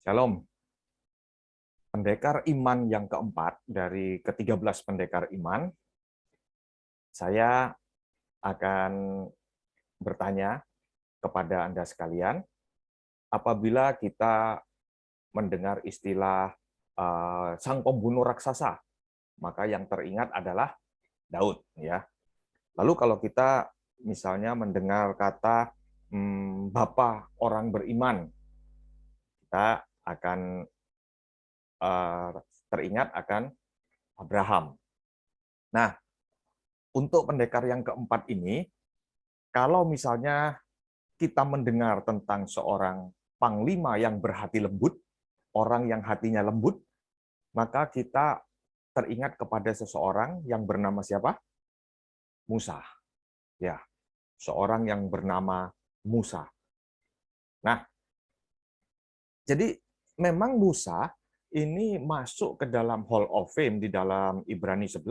Shalom, pendekar iman yang keempat dari ke-13 pendekar iman, saya akan bertanya kepada Anda sekalian, apabila kita mendengar istilah sang pembunuh raksasa, maka yang teringat adalah Daud. Ya. Lalu kalau kita misalnya mendengar kata Bapa orang beriman, kita akan teringat akan Abraham. Nah, untuk pendekar yang keempat ini, kalau misalnya kita mendengar tentang seorang panglima yang berhati lembut, orang yang hatinya lembut, maka kita teringat kepada seseorang yang bernama siapa? Musa. Ya, seorang yang bernama Musa. Nah, jadi memang Musa ini masuk ke dalam Hall of Fame di dalam Ibrani 11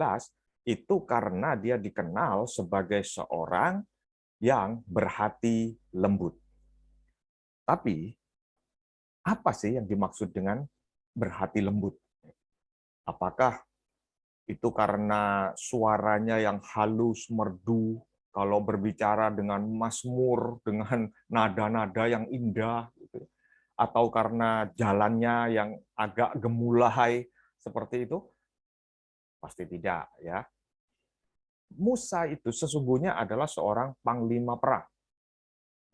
itu karena dia dikenal sebagai seorang yang berhati lembut. Tapi apa sih yang dimaksud dengan berhati lembut? Apakah itu karena suaranya yang halus, merdu, kalau berbicara dengan mazmur, dengan nada-nada yang indah, gitu, atau karena jalannya yang agak gemulai seperti itu? Pasti tidak, ya. Musa itu sesungguhnya adalah seorang panglima perang.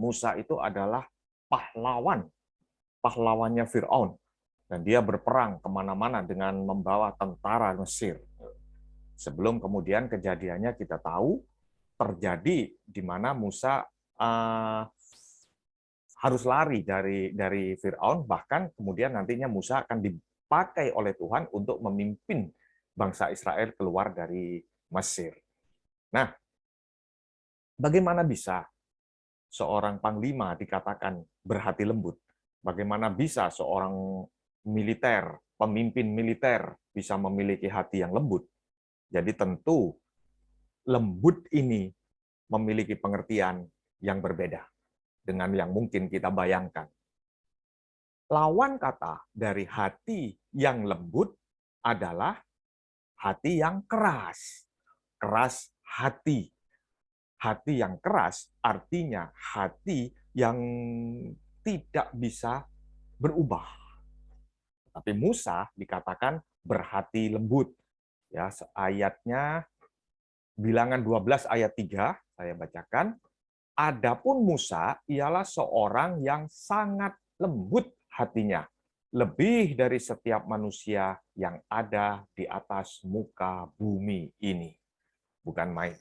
Musa itu adalah pahlawan, pahlawannya Firaun, dan dia berperang kemana-mana dengan membawa tentara Mesir. Sebelum kemudian kejadiannya kita tahu terjadi di mana Musa harus lari dari Firaun, bahkan kemudian nantinya Musa akan dipakai oleh Tuhan untuk memimpin bangsa Israel keluar dari Mesir. Nah, bagaimana bisa seorang panglima dikatakan berhati lembut? Bagaimana bisa seorang militer, pemimpin militer bisa memiliki hati yang lembut? Jadi tentu lembut ini memiliki pengertian yang berbeda dengan yang mungkin kita bayangkan. Lawan kata dari hati yang lembut adalah hati yang keras. Keras hati. Hati yang keras artinya hati yang tidak bisa berubah. Tapi Musa dikatakan berhati lembut. Ya, ayatnya Bilangan 12 ayat 3 saya bacakan. Adapun Musa ialah seorang yang sangat lembut hatinya, lebih dari setiap manusia yang ada di atas muka bumi ini. Bukan main.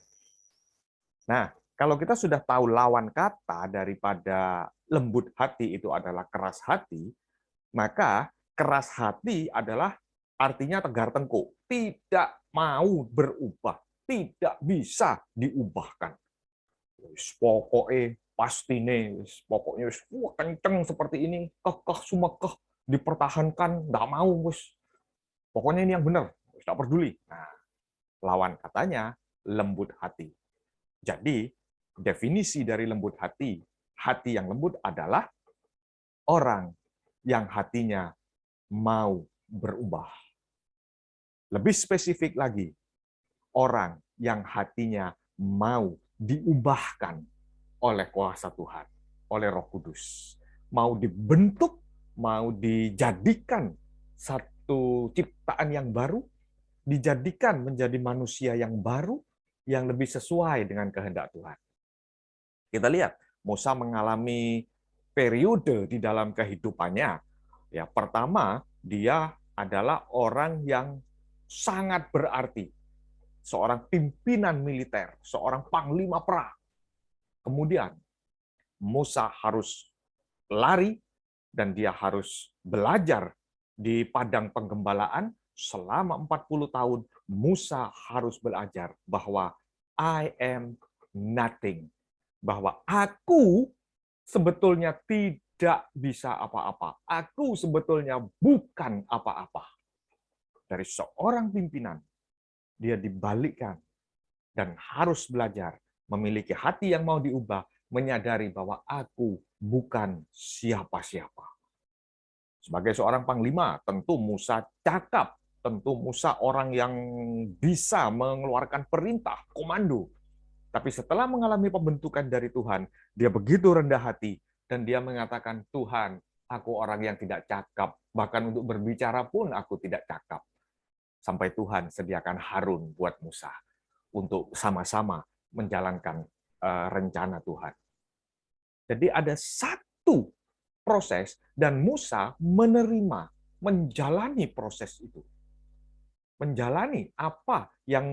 Nah, kalau kita sudah tahu lawan kata daripada lembut hati itu adalah keras hati, maka keras hati adalah artinya tegar tengkuk, tidak mau berubah, tidak bisa diubahkan. Pokoknya pasti nih, pokoknya kenceng seperti ini, kekeh sumekeh, dipertahankan, nggak mau, bos. Pokoknya ini yang benar, nggak peduli. Nah, lawan katanya lembut hati. Jadi, definisi dari lembut hati yang lembut adalah orang yang hatinya mau berubah. Lebih spesifik lagi, orang yang hatinya mau diubahkan oleh kuasa Tuhan, oleh Roh Kudus. Mau dibentuk, mau dijadikan satu ciptaan yang baru, dijadikan menjadi manusia yang baru, yang lebih sesuai dengan kehendak Tuhan. Kita lihat, Musa mengalami periode di dalam kehidupannya. Ya, pertama, dia adalah orang yang sangat berarti. Seorang pimpinan militer, seorang panglima perang. Kemudian, Musa harus lari dan dia harus belajar di padang penggembalaan selama 40 tahun. Musa harus belajar bahwa I am nothing, bahwa aku sebetulnya tidak bisa apa-apa. Aku sebetulnya bukan apa-apa. Dari seorang pimpinan, dia dibalikkan dan harus belajar memiliki hati yang mau diubah, menyadari bahwa aku bukan siapa-siapa. Sebagai seorang panglima, tentu Musa cakap, tentu Musa orang yang bisa mengeluarkan perintah, komando. Tapi setelah mengalami pembentukan dari Tuhan, dia begitu rendah hati dan dia mengatakan, Tuhan, aku orang yang tidak cakap, bahkan untuk berbicara pun aku tidak cakap. Sampai Tuhan sediakan Harun buat Musa untuk sama-sama menjalankan rencana Tuhan. Jadi ada satu proses dan Musa menerima, menjalani proses itu. Menjalani apa yang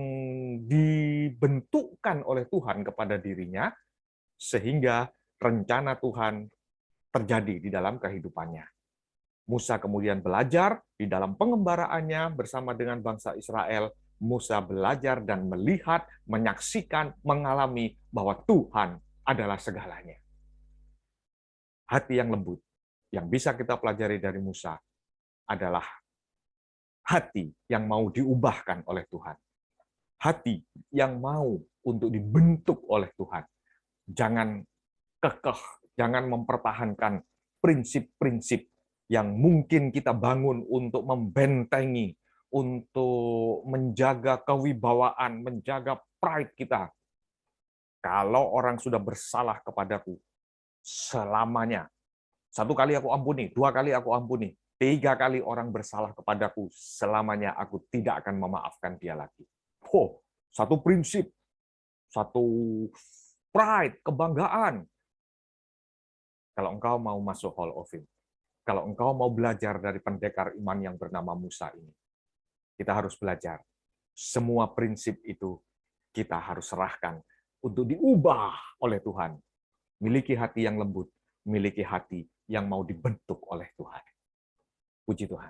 dibentukkan oleh Tuhan kepada dirinya sehingga rencana Tuhan terjadi di dalam kehidupannya. Musa kemudian belajar di dalam pengembaraannya bersama dengan bangsa Israel. Musa belajar dan melihat, menyaksikan, mengalami bahwa Tuhan adalah segalanya. Hati yang lembut yang bisa kita pelajari dari Musa adalah hati yang mau diubahkan oleh Tuhan. Hati yang mau untuk dibentuk oleh Tuhan. Jangan kekeh, jangan mempertahankan prinsip-prinsip yang mungkin kita bangun untuk membentengi, untuk menjaga kewibawaan, menjaga pride kita. Kalau orang sudah bersalah kepadaku, selamanya, satu kali aku ampuni, dua kali aku ampuni, tiga kali orang bersalah kepadaku, selamanya aku tidak akan memaafkan dia lagi. Oh, satu prinsip, satu pride, kebanggaan. Kalau engkau mau masuk Hall of Fame, kalau engkau mau belajar dari pendekar iman yang bernama Musa ini, kita harus belajar. Semua prinsip itu kita harus serahkan untuk diubah oleh Tuhan. Miliki hati yang lembut, miliki hati yang mau dibentuk oleh Tuhan. Puji Tuhan.